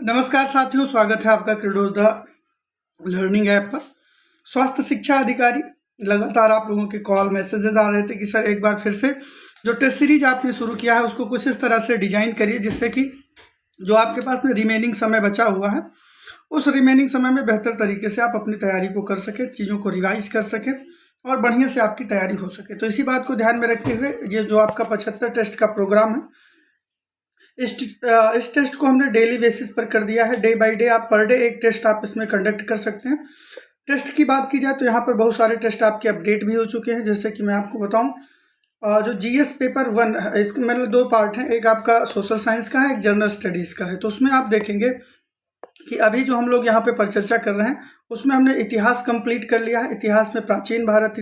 नमस्कार साथियों, स्वागत है आपका क्रीडोदा लर्निंग ऐप पर। स्वास्थ्य शिक्षा अधिकारी, लगातार आप लोगों के कॉल मैसेजेस आ रहे थे कि सर एक बार फिर से जो टेस्ट सीरीज आपने शुरू किया है उसको कुछ इस तरह से डिजाइन करिए जिससे कि जो आपके पास में रिमेनिंग समय बचा हुआ है उस रिमेनिंग समय में बेहतर तरीके से आप अपनी तैयारी को कर सकें, चीज़ों को रिवाइज कर सकें और बढ़िया से आपकी तैयारी हो सके। तो इसी बात को ध्यान में रखते हुए ये जो आपका 75 टेस्ट का प्रोग्राम है, इस टेस्ट को हमने डेली बेसिस पर कर दिया है। डे बाय डे आप पर डे एक टेस्ट आप इसमें कंडक्ट कर सकते हैं। टेस्ट की बात की जाए तो यहाँ पर बहुत सारे टेस्ट आपके अपडेट भी हो चुके हैं। जैसे कि मैं आपको बताऊं, जो जीएस पेपर 1 है इसके मतलब 2 पार्ट हैं, एक आपका सोशल साइंस का है, एक जनरल स्टडीज़ का है। तो उसमें आप देखेंगे कि अभी जो हम लोग यहाँ पे परिचर्चा कर रहे हैं उसमें हमने इतिहास कंप्लीट कर लिया है। इतिहास में प्राचीन भारत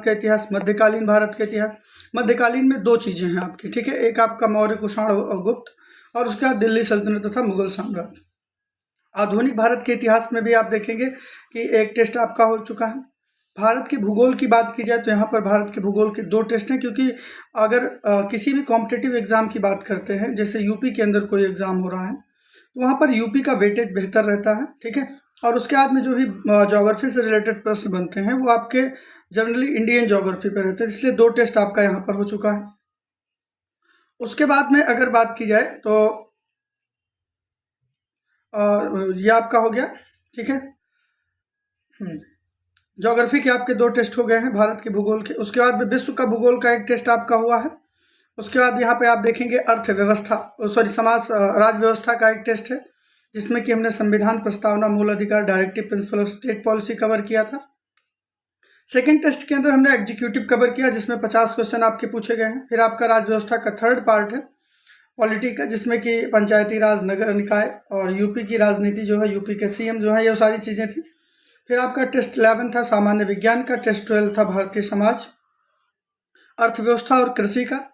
का इतिहास, मध्यकालीन भारत का इतिहास। मध्यकालीन में 2 चीज़ें हैं आपकी, ठीक है, एक आपका मौर्य कुषाण और गुप्त, और उसके बाद दिल्ली सल्तनत तथा मुगल साम्राज्य। आधुनिक भारत के इतिहास में भी आप देखेंगे कि एक टेस्ट आपका हो चुका है। भारत के भूगोल की बात की जाए तो यहाँ पर भारत के भूगोल के 2 टेस्ट हैं, क्योंकि अगर किसी भी कॉम्पिटिटिव एग्जाम की बात करते हैं, जैसे यूपी के अंदर कोई एग्जाम हो रहा है तो वहाँ पर यूपी का वेटेज बेहतर रहता है, ठीक है। और उसके बाद में जो भी ज्योग्राफी से रिलेटेड प्रश्न बनते हैं वो आपके जनरली इंडियन ज्योग्राफी पर रहते हैं, इसलिए 2 टेस्ट आपका यहाँ पर हो चुका है। उसके बाद में अगर बात की जाए तो ये आपका हो गया, ठीक है। ज्योग्राफी के आपके 2 टेस्ट हो गए हैं भारत के भूगोल के। उसके बाद में विश्व का भूगोल का एक टेस्ट आपका हुआ है। उसके बाद यहाँ पे आप देखेंगे अर्थव्यवस्था, समाज राज व्यवस्था का एक टेस्ट है जिसमें कि हमने संविधान, प्रस्तावना, मूल अधिकार, directive principle of state policy cover किया था। सेकेंड टेस्ट के अंदर हमने एग्जीक्यूटिव कवर किया जिसमें 50 क्वेश्चन आपके पूछे गए हैं। फिर आपका राज व्यवस्था का 3rd पार्ट है पॉलिटी का, जिसमें कि पंचायती राज, नगर निकाय और यूपी की राजनीति जो है, यूपी के सीएम जो है, ये सारी चीज़ें थी। फिर आपका टेस्ट 11 था सामान्य विज्ञान का, टेस्ट 12 था भारतीय समाज, अर्थव्यवस्था और कृषि का,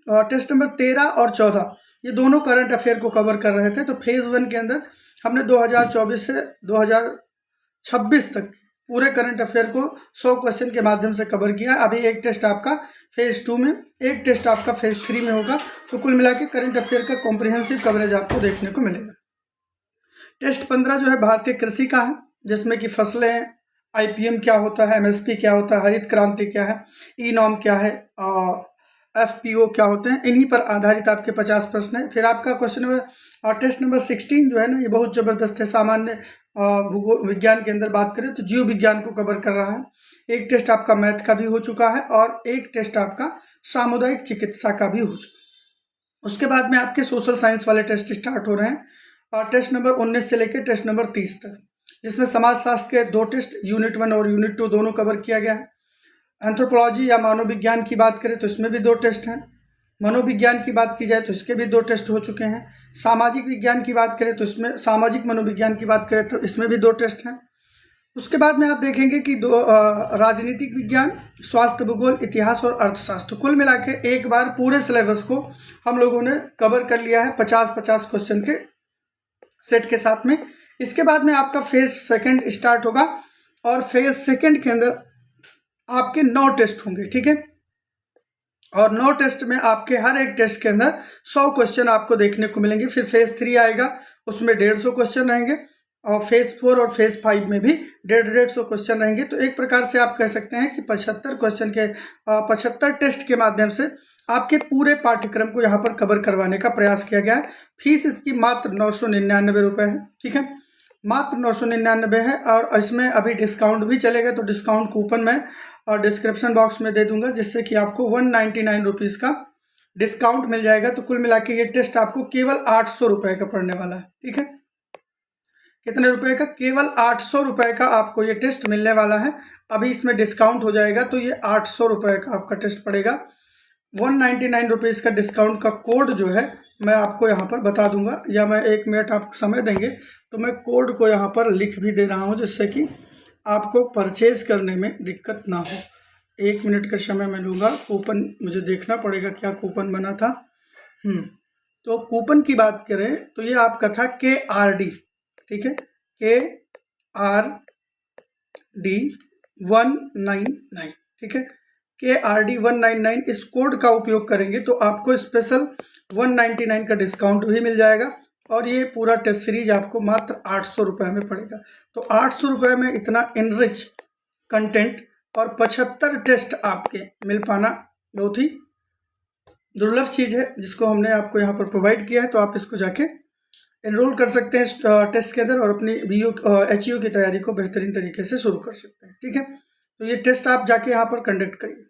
और टेस्ट नंबर 13 और 14 ये दोनों करंट अफेयर को कवर कर रहे थे। तो फेज़ 1 के अंदर हमने 2024 से 2026 तक पूरे करंट अफेयर को 100 क्वेश्चन के माध्यम से कवर किया। अभी एक टेस्ट आपका फेज़ 2 में, एक टेस्ट आपका फेज़ 3 में होगा। तो कुल मिला के करंट अफेयर का कॉम्प्रिहेंसिव कवरेज आपको देखने को मिलेगा। टेस्ट 15 जो है भारतीय कृषि का है, जिसमें कि फसलें, आईपीएम क्या होता है, एमएसपी क्या होता है, हरित क्रांति क्या है, ई नॉम क्या है, एफपीओ क्या होते हैं, इन्हीं पर आधारित आपके 50 प्रश्न है। फिर आपका क्वेश्चन नंबर टेस्ट नंबर 16 जो है ना, ये बहुत ज़बरदस्त है। सामान्य भूगोल विज्ञान के अंदर बात करें तो जीव विज्ञान को कवर कर रहा है। एक टेस्ट आपका मैथ का भी हो चुका है और एक टेस्ट आपका सामुदायिक चिकित्सा का भी हो चुका है। उसके बाद में आपके सोशल साइंस वाले टेस्ट स्टार्ट हो रहे हैं, और टेस्ट नंबर 19 से लेकर टेस्ट नंबर 30 तक, जिसमें समाजशास्त्र के 2 टेस्ट यूनिट 1 और यूनिट 2 दोनों कवर किया गया है। एंथ्रोपोलॉजी या मनोविज्ञान की बात करें तो इसमें भी 2 टेस्ट हैं। मनोविज्ञान की बात की जाए तो इसके भी 2 टेस्ट हो चुके हैं। सामाजिक विज्ञान की बात करें तो इसमें, सामाजिक मनोविज्ञान की बात करें तो इसमें भी 2 टेस्ट हैं। उसके बाद में आप देखेंगे कि 2 राजनीतिक विज्ञान, स्वास्थ्य, भूगोल, इतिहास और अर्थशास्त्र, कुल मिला के एक बार पूरे सिलेबस को हम लोगों ने कवर कर लिया है 50-50 क्वेश्चन के सेट के साथ में। इसके बाद में आपका फेज़ 2 स्टार्ट होगा और फेज़ 2 के अंदर आपके 9 टेस्ट होंगे, ठीक है। और 9 टेस्ट में आपके हर एक टेस्ट के अंदर 100 क्वेश्चन आपको देखने को मिलेंगे। फिर फेज़ 3 आएगा, उसमें 150 क्वेश्चन रहेंगे, और फेज़ 4 और फेज़ 5 में भी 150 क्वेश्चन रहेंगे। तो एक प्रकार से आप कह सकते हैं कि 75 क्वेश्चन के 75 टेस्ट के माध्यम से आपके पूरे पाठ्यक्रम को यहाँ पर कवर करवाने का प्रयास किया गया है। फीस इसकी मात्र 999 रुपये है, ठीक है, मात्र 999 है। और इसमें अभी डिस्काउंट भी चलेगा, तो डिस्काउंट कूपन में और डिस्क्रिप्शन बॉक्स में दे दूंगा, जिससे कि आपको 199 रुपीज़ का डिस्काउंट मिल जाएगा। तो कुल मिला के ये टेस्ट आपको केवल 800 रुपये का पड़ने वाला है, ठीक है। कितने रुपए का? केवल 800 रुपये का आपको ये टेस्ट मिलने वाला है। अभी इसमें डिस्काउंट हो जाएगा तो ये 800 रुपये का आपका टेस्ट पड़ेगा। 199 रुपीज़ का डिस्काउंट का कोड जो है मैं आपको यहाँ पर बता दूंगा, या मैं 1 मिनट आप समय देंगे तो मैं कोड को यहाँ पर लिख भी दे रहा हूँ, जिससे कि आपको परचेज करने में दिक्कत ना हो। 1 मिनट का समय मैं लूँगा। कूपन मुझे देखना पड़ेगा क्या कूपन बना था। तो कूपन की बात करें तो ये आपका था KRD, ठीक है, KRD 199, ठीक है, KRD 199। इस कोड का उपयोग करेंगे तो आपको स्पेशल 199 का डिस्काउंट भी मिल जाएगा। और ये पूरा टेस्ट सीरीज आपको मात्र 800 रुपये में पड़ेगा। तो 800 रुपये में इतना इनरिच कंटेंट और 75 टेस्ट आपके मिल पाना बहुत ही दुर्लभ चीज़ है, जिसको हमने आपको यहाँ पर प्रोवाइड किया है। तो आप इसको जाके एनरोल कर सकते हैं टेस्ट के अंदर और अपनी HU की तैयारी को बेहतरीन तरीके से शुरू कर सकते हैं। ठीक है, तो ये टेस्ट आप जाके यहाँ पर कंडक्ट करिए।